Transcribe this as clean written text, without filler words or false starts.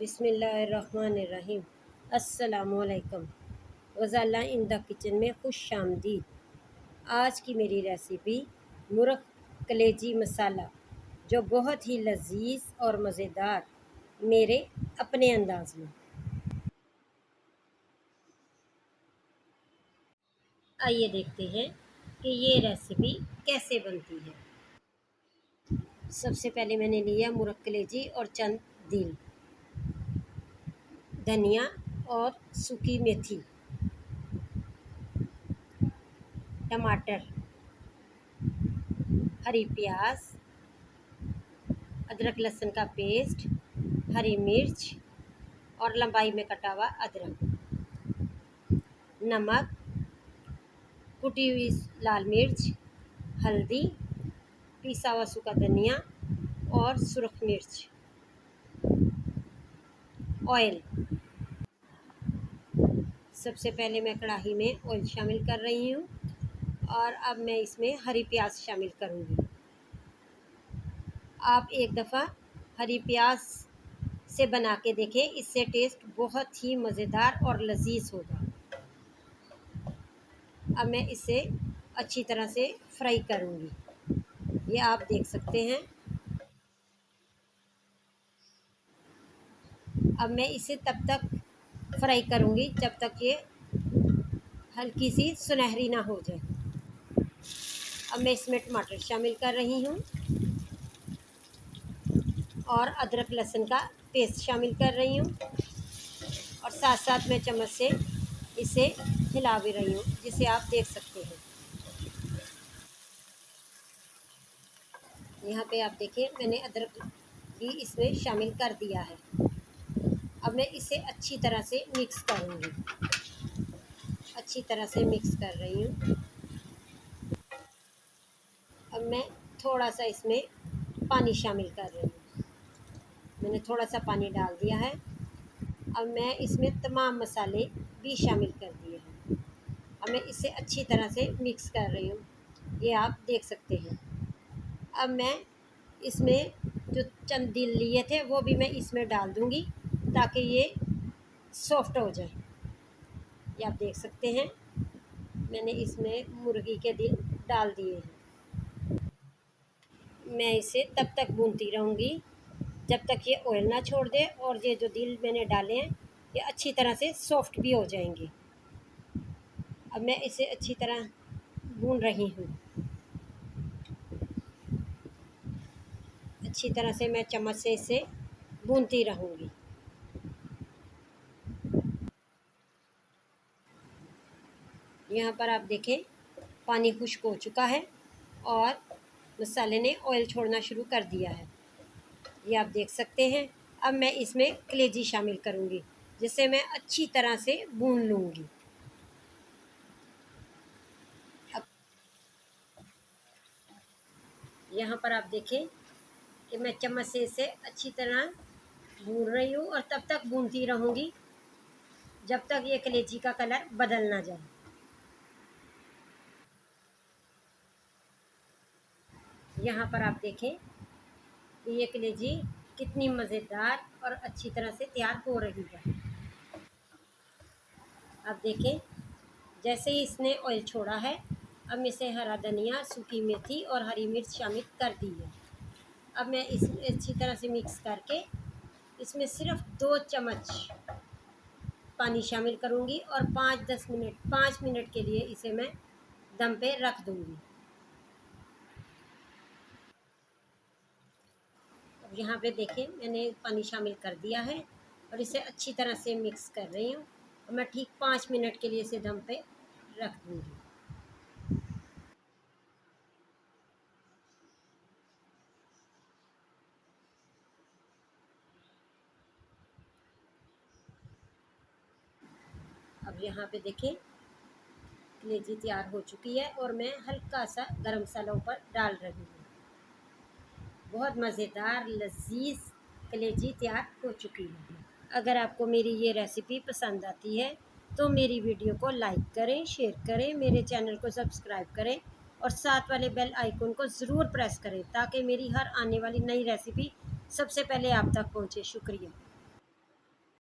बिस्मिल्लाहिर्रहमानिर्रहीम। अस्सलामुअलैकुम। Ghazala in the kitchen में खुश आमदीद। आज की मेरी रेसिपी मुर्ग़ कलेजी मसाला, जो बहुत ही लजीज और मज़ेदार मेरे अपने अंदाज में। आइए देखते हैं कि ये रेसिपी कैसे बनती है। सबसे पहले मैंने लिया मुर्ग़ कलेजी और चंद दिल, धनिया और सूखी मेथी, टमाटर, हरी प्याज, अदरक लहसुन का पेस्ट, हरी मिर्च और लंबाई में कटा हुआ अदरक, नमक, कुटी हुई लाल मिर्च, हल्दी, पिसा हुआ सूखा धनिया और सुरख मिर्च, ऑयल। सबसे पहले मैं कढ़ाई में ऑयल शामिल कर रही हूँ और अब मैं इसमें हरी प्याज शामिल करूँगी। आप एक दफ़ा हरी प्याज से बना के देखें, इससे टेस्ट बहुत ही मज़ेदार और लजीज होगा। अब मैं इसे अच्छी तरह से फ्राई करूँगी, ये आप देख सकते हैं। अब मैं इसे तब तक फ्राई करूँगी जब तक ये हल्की सी सुनहरी ना हो जाए। अब मैं इसमें टमाटर शामिल कर रही हूँ और अदरक लहसुन का पेस्ट शामिल कर रही हूँ और साथ साथ मैं चम्मच से इसे हिला भी रही हूँ, जिसे आप देख सकते हैं। यहाँ पे आप देखिए, मैंने अदरक भी इसमें शामिल कर दिया है। अब मैं इसे अच्छी तरह से मिक्स करूँगी, अच्छी तरह से मिक्स कर रही हूँ। अब मैं थोड़ा सा इसमें पानी शामिल कर रही हूँ, मैंने थोड़ा सा पानी डाल दिया है। अब मैं इसमें तमाम मसाले भी शामिल कर दिए हैं। अब मैं इसे अच्छी तरह से मिक्स कर रही हूँ, ये आप देख सकते हैं। अब मैं इसमें जो चंद दिल लिए थे वो भी मैं इसमें डाल दूँगी ताकि ये सॉफ्ट हो जाए। ये आप देख सकते हैं, मैंने इसमें मुर्गी के दिल डाल दिए हैं। मैं इसे तब तक भूनती रहूँगी जब तक ये ऑयल ना छोड़ दे और ये जो दिल मैंने डाले हैं ये अच्छी तरह से सॉफ्ट भी हो जाएंगे। अब मैं इसे अच्छी तरह भून रही हूँ, अच्छी तरह से मैं चम्मच से इसे भूनती रहूँगी। यहाँ पर आप देखें, पानी खुश्क हो चुका है और मसाले ने ऑयल छोड़ना शुरू कर दिया है, ये आप देख सकते हैं। अब मैं इसमें कलेजी शामिल करूँगी, जिसे मैं अच्छी तरह से भून लूँगी। अब यहाँ पर आप देखें कि मैं चम्मच से इसे अच्छी तरह भून रही हूँ और तब तक भूनती रहूँगी जब तक ये कलेजी का कलर बदल ना जाए। यहाँ पर आप देखें कि ये कलेजी कितनी मज़ेदार और अच्छी तरह से तैयार हो रही है। अब देखें, जैसे ही इसने ऑयल छोड़ा है, अब मैं इसे हरा धनिया, सूखी मेथी और हरी मिर्च शामिल कर दी है। अब मैं इस अच्छी तरह से मिक्स करके इसमें सिर्फ 2 चम्मच पानी शामिल करूँगी और 5 मिनट के लिए इसे मैं दम पे रख दूँगी। अब यहाँ पे देखें, मैंने पानी शामिल कर दिया है और इसे अच्छी तरह से मिक्स कर रही हूँ और मैं ठीक 5 मिनट के लिए इसे दम पे रख दूँगी। अब यहाँ पे देखें, कलेजी तैयार हो चुकी है और मैं हल्का सा गरम मसाला ऊपर डाल रही हूँ। बहुत मज़ेदार लजीज कलेजी तैयार हो चुकी है। अगर आपको मेरी ये रेसिपी पसंद आती है तो मेरी वीडियो को लाइक करें, शेयर करें, मेरे चैनल को सब्सक्राइब करें और साथ वाले बेल आइकन को ज़रूर प्रेस करें ताकि मेरी हर आने वाली नई रेसिपी सबसे पहले आप तक पहुँचे। शुक्रिया।